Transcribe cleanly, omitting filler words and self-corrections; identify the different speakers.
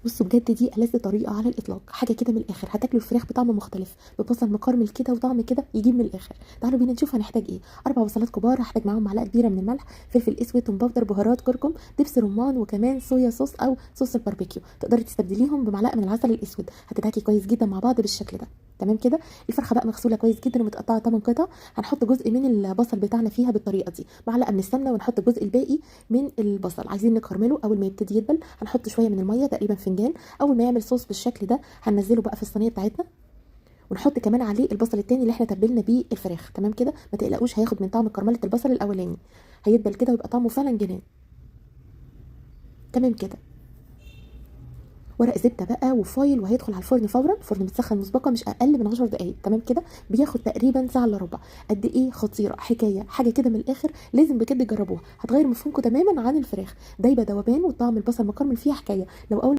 Speaker 1: بصوا بجد دي ألذ طريقة على الإطلاق، حاجة كده من الآخر، هتاكلوا الفراخ بطعم مختلف ببصل مكرمل كده وطعم كده يجيب من الآخر. تعالوا بينا نشوف هنحتاج إيه. 4 بصلات كبار، هحتاج معاهم معلقة كبيرة من الملح، فلفل أسود، توم باودر، بهارات، كركم، دبس رمان، وكمان صويا صوص أو صوص الباربيكيو. تقدري تستبدليهم بمعلقة من العسل الأسود، هتدعكي كويس جدا مع بعض بالشكل ده. تمام كده. الفرخه بقى مغسوله كويس جدا ومتقطعه 8 قطع. هنحط جزء من البصل بتاعنا فيها بالطريقه دي، معلقه من السمنه، ونحط الجزء الباقي من البصل. عايزين نكرمله اول ما يبتدي يدبل، هنحط شويه من الميه تقريبا فنجان. اول ما يعمل صوص بالشكل ده هننزله بقى في الصينيه بتاعتنا، ونحط كمان عليه البصل التاني اللي احنا تبلنا بيه الفراخ. تمام كده، ما تقلقوش هياخد من طعم كرمله البصل الاولاني، هيدبل كده ويبقى طعمه فعلا جنان. تمام كده. ورق زبده بقى وفايل، وهيدخل على الفرن فورا. الفرن متسخن مسبقا مش اقل من 10 دقائق. تمام كده. بياخد تقريبا ساعه الا ربع. قد ايه خطيره، حكايه، حاجه كده من الاخر، لازم بجد تجربوها، هتغير مفهومكم تماما عن الفراخ. دايبه ذوبان، وطعم البصل مكرمل فيها حكايه. لو اول